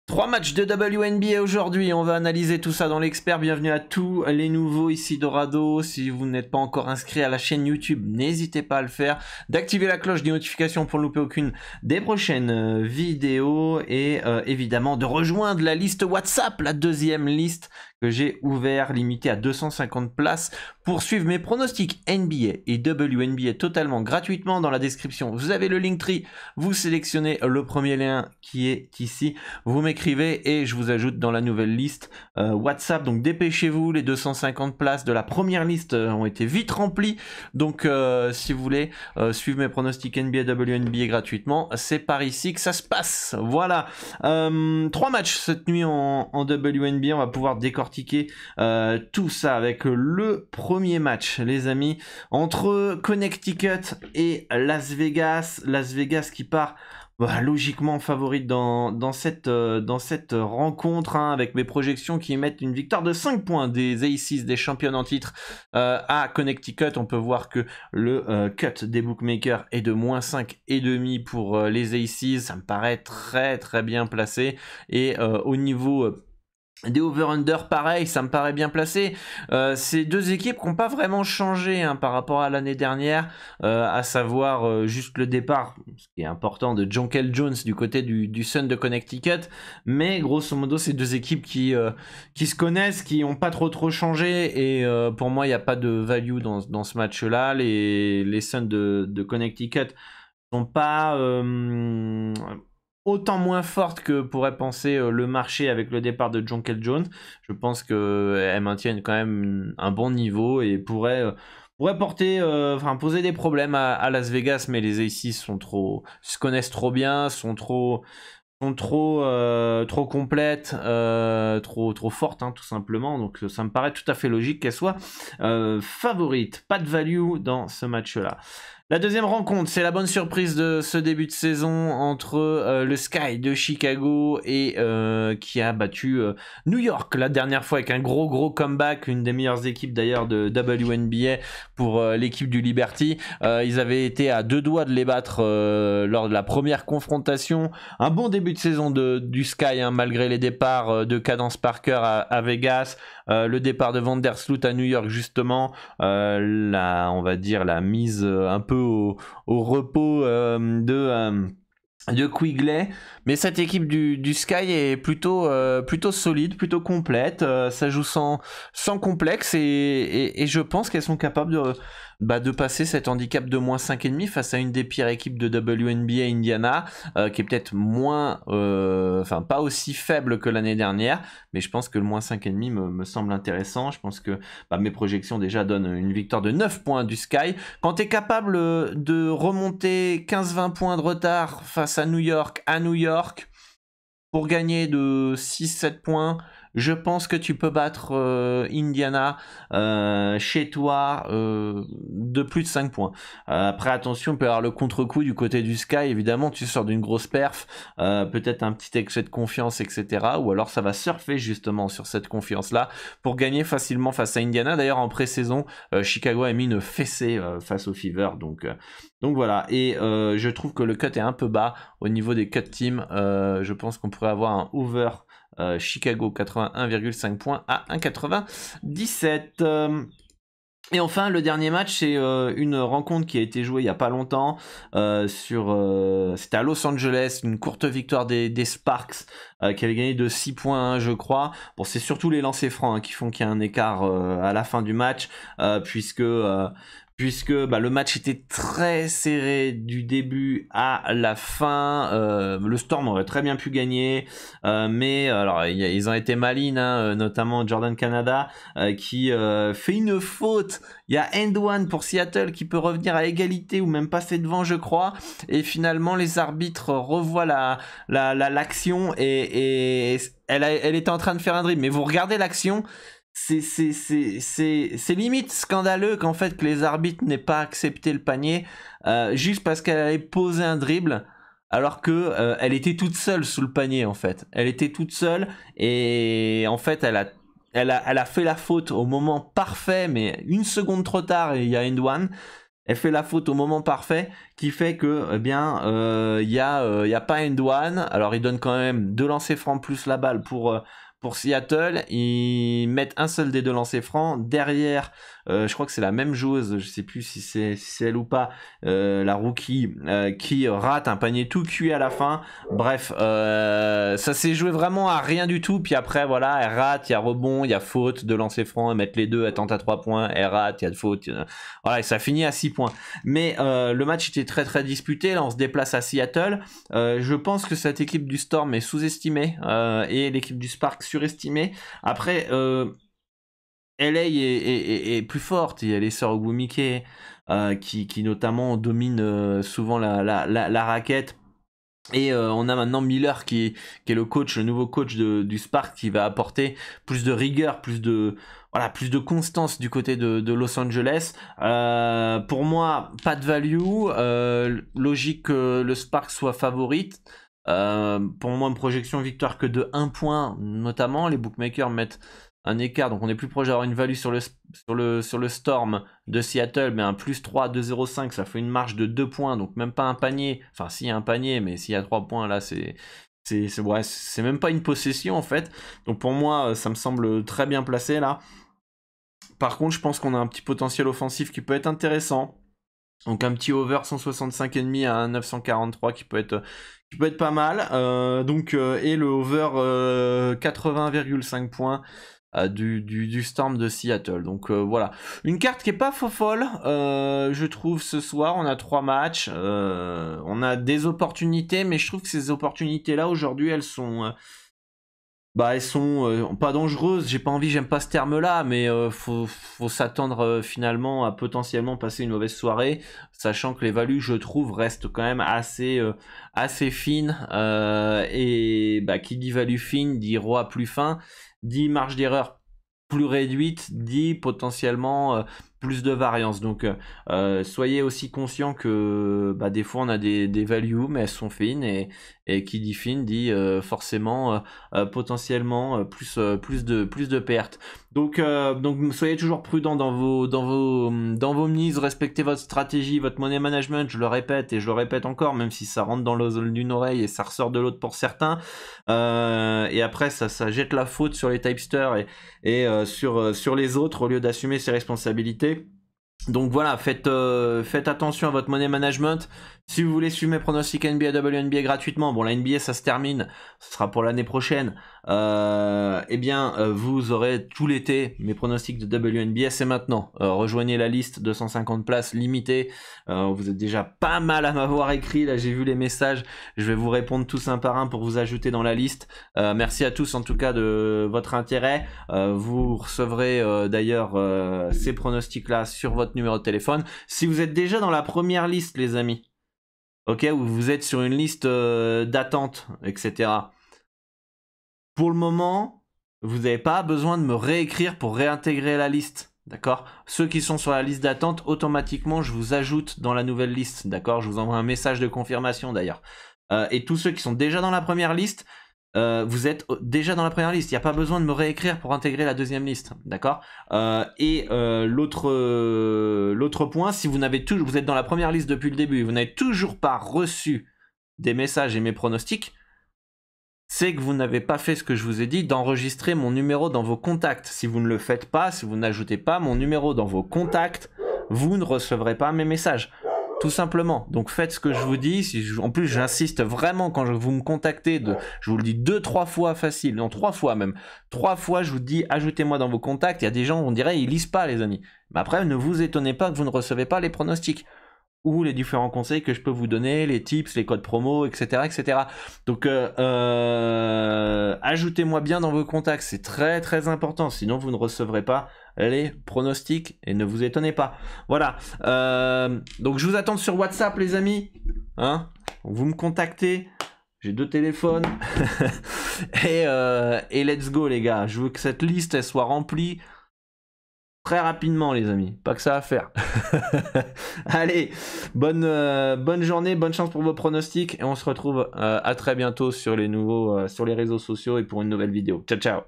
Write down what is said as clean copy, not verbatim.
Trois matchs de WNBA aujourd'hui, on va analyser tout ça dans l'expert. Bienvenue à tous les nouveaux ici Dorado. Si vous n'êtes pas encore inscrit à la chaîne YouTube, n'hésitez pas à le faire, d'activer la cloche des notifications pour ne louper aucune des prochaines vidéos et évidemment de rejoindre la liste WhatsApp, la deuxième liste que j'ai ouvert, limitée à 250 places pour suivre mes pronostics NBA et WNBA totalement gratuitement. Dans la description, vous avez le Linktree, vous sélectionnez le premier lien qui est ici, vous m'écrivez et je vous ajoute dans la nouvelle liste WhatsApp. Donc dépêchez-vous, les 250 places de la première liste ont été vite remplies. Donc si vous voulez suivre mes pronostics NBA WNBA gratuitement, c'est par ici que ça se passe. Voilà, 3 matchs cette nuit en WNBA. On va pouvoir décortiquer tout ça avec le premier match, les amis, entre Connecticut et Las Vegas. Las Vegas qui part logiquement favorite dans cette rencontre, hein, avec mes projections qui mettent une victoire de 5 points des Aces, des championnes en titre à Connecticut. On peut voir que le cut des bookmakers est de -5,5 pour les Aces. Ça me paraît très très bien placé. Et au niveau des over-under, pareil, ça me paraît bien placé. Ces deux équipes qui n'ont pas vraiment changé, hein, par rapport à l'année dernière, à savoir juste le départ, ce qui est important, de Jonquel Jones du côté du Sun de Connecticut. Mais grosso modo, c'est deux équipes qui se connaissent, qui n'ont pas trop changé. Et pour moi, il n'y a pas de value dans ce match-là. Les Suns de Connecticut sont pas autant moins forte que pourrait penser le marché avec le départ de Jonquel Jones. Je pense qu'elles maintiennent quand même un bon niveau et pourraient porter, poser des problèmes à Las Vegas, mais les Aces se connaissent trop bien, sont trop complètes, trop fortes, hein, tout simplement. Donc ça me paraît tout à fait logique qu'elles soient favorites. Pas de value dans ce match-là. La deuxième rencontre, c'est la bonne surprise de ce début de saison entre le Sky de Chicago et qui a battu New York la dernière fois avec un gros comeback, une des meilleures équipes d'ailleurs de WNBA pour l'équipe du Liberty. Ils avaient été à deux doigts de les battre lors de la première confrontation. Un bon début de saison du Sky, hein, malgré les départs de Cadence Parker à Vegas, le départ de Vandersloot à New York justement, on va dire la mise un peu au repos de Quigley. Mais cette équipe du Sky est plutôt solide, plutôt complète. Ça joue sans complexe et je pense qu'elles sont capables de passer cet handicap de -5,5 face à une des pires équipes de WNBA, Indiana, qui est peut-être pas aussi faible que l'année dernière, mais je pense que le -5,5 me semble intéressant. Je pense que mes projections déjà donnent une victoire de 9 points du Sky. Quand tu es capable de remonter 15-20 points de retard face à New York, pour gagner de 6-7 points, je pense que tu peux battre Indiana chez toi de plus de 5 points. Après, attention, il peut y avoir le contre-coup du côté du Sky. Évidemment, tu sors d'une grosse perf, peut-être un petit excès de confiance, etc. Ou alors ça va surfer justement sur cette confiance-là pour gagner facilement face à Indiana. D'ailleurs, en pré-saison, Chicago a mis une fessée face au Fever. Donc voilà. Et je trouve que le cut est un peu bas au niveau des cut teams. Je pense qu'on pourrait avoir un over Chicago 81,5 points à 1,97. Et enfin, le dernier match, c'est une rencontre qui a été jouée il n'y a pas longtemps. C'était à Los Angeles, une courte victoire des Sparks qui avait gagné de 6 points, je crois. Bon, c'est surtout les lancers francs, hein, qui font qu'il y a un écart à la fin du match, puisque le match était très serré du début à la fin. Le Storm aurait très bien pu gagner, mais alors ils ont été malines, hein, notamment Jordan Canada qui fait une faute. Il y a end one pour Seattle qui peut revenir à égalité ou même passer devant, je crois, et finalement les arbitres revoient l'action et elle était en train de faire un dribble, mais vous regardez l'action, c'est limite scandaleux qu'en fait que les arbitres n'aient pas accepté le panier juste parce qu'elle avait posé un dribble alors que elle était toute seule sous le panier. En fait, elle était toute seule et en fait elle a fait la faute au moment parfait, mais une seconde trop tard et il y a end one. elle fait la faute au moment parfait qui fait que eh bien y a pas end one. Alors ils donnent quand même 2 lancers francs plus la balle pour Seattle. Ils mettent un seul des 2 lancers francs. Derrière, je crois que c'est la même joueuse, je sais plus si c'est elle ou pas, la rookie qui rate un panier tout cuit à la fin. Bref, ça s'est joué vraiment à rien du tout. Puis après, voilà, elle rate, il y a rebond, il y a faute, 2 lancers francs, elle met les 2, elle tente à 3 points, elle rate, il y a de faute. Voilà, et ça finit à 6 points. Mais le match était très très disputé. Là, on se déplace à Seattle. Je pense que cette équipe du Storm est sous-estimée et l'équipe du Spark surestimée. Après, LA est plus forte. Il y a les sœurs Ogwumike qui notamment dominent souvent la raquette. Et on a maintenant Miller qui est le coach, le nouveau coach du Spark, qui va apporter plus de rigueur, plus de constance du côté de Los Angeles. Pour moi, pas de value. Logique que le Spark soit favorite. Pour moi, une projection victoire que de 1 point, notamment. Les bookmakers mettent un écart, donc on est plus proche d'avoir une value sur le Storm de Seattle, mais un plus 3 2,05, ça fait une marge de 2 points, donc même pas un panier. Enfin, s'il y a un panier, mais s'il y a 3 points, là, c'est même pas une possession en fait. Donc pour moi, ça me semble très bien placé là. Par contre, je pense qu'on a un petit potentiel offensif qui peut être intéressant. Donc un petit over 165,5 à 943 qui peut être pas mal. Et le over 80,5 points du Storm de Seattle. Donc voilà, une carte qui est pas folle, je trouve. Ce soir on a 3 matchs, on a des opportunités, mais je trouve que ces opportunités là aujourd'hui elles sont pas dangereuses. J'aime pas ce terme là, mais faut s'attendre finalement à potentiellement passer une mauvaise soirée, sachant que les values, je trouve, restent quand même assez fines, et qui dit value fine dit roi plus fin, dit marge d'erreur plus réduite, dit potentiellement plus de variance. Donc soyez aussi conscient que des fois on a des values, mais elles sont fines, et qui dit fine dit forcément potentiellement plus de pertes. Donc soyez toujours prudent dans vos mises, respectez votre stratégie, votre money management. Je le répète et je le répète encore, même si ça rentre dans d'une oreille et ça ressort de l'autre pour certains. Et après ça jette la faute sur les tipsters et sur les autres au lieu d'assumer ses responsabilités. Donc voilà, faites attention à votre money management. Si vous voulez suivre mes pronostics NBA, WNBA gratuitement, bon, la NBA ça se termine, ce sera pour l'année prochaine. Vous aurez tout l'été mes pronostics de WNBA, c'est maintenant. Rejoignez la liste 250 places limitée. Vous êtes déjà pas mal à m'avoir écrit, là j'ai vu les messages. Je vais vous répondre tous un par un pour vous ajouter dans la liste. Merci à tous en tout cas de votre intérêt. Vous recevrez d'ailleurs ces pronostics là sur votre numéro de téléphone. Si vous êtes déjà dans la première liste, les amis, ok, ou vous êtes sur une liste d'attente, etc. Pour le moment, vous n'avez pas besoin de me réécrire pour réintégrer la liste, d'accord? Ceux qui sont sur la liste d'attente, automatiquement, je vous ajoute dans la nouvelle liste, d'accord? Je vous envoie un message de confirmation d'ailleurs. Et tous ceux qui sont déjà dans la première liste, vous êtes déjà dans la première liste. Il n'y a pas besoin de me réécrire pour intégrer la deuxième liste, d'accord? L'autre point, si vous êtes dans la première liste depuis le début et vous n'avez toujours pas reçu des messages et mes pronostics, c'est que vous n'avez pas fait ce que je vous ai dit, d'enregistrer mon numéro dans vos contacts. Si vous ne le faites pas, si vous n'ajoutez pas mon numéro dans vos contacts, vous ne recevrez pas mes messages. Tout simplement. Donc faites ce que je vous dis. En plus, j'insiste vraiment quand vous me contactez, je vous le dis 2-3 fois facile, non 3 fois même. 3 fois, je vous dis ajoutez-moi dans vos contacts. Il y a des gens, on dirait, ils lisent pas, les amis. Mais après, ne vous étonnez pas que vous ne recevez pas les pronostics ou les différents conseils que je peux vous donner, les tips, les codes promo, etc. etc. Donc ajoutez-moi bien dans vos contacts, c'est très très important, sinon vous ne recevrez pas les pronostics et ne vous étonnez pas. Voilà, donc je vous attends sur WhatsApp, les amis, hein, vous me contactez, j'ai 2 téléphones et let's go les gars, je veux que cette liste elle soit remplie très rapidement, les amis, pas que ça à faire. Allez, bonne journée, bonne chance pour vos pronostics et on se retrouve à très bientôt sur les réseaux sociaux et pour une nouvelle vidéo. Ciao ciao.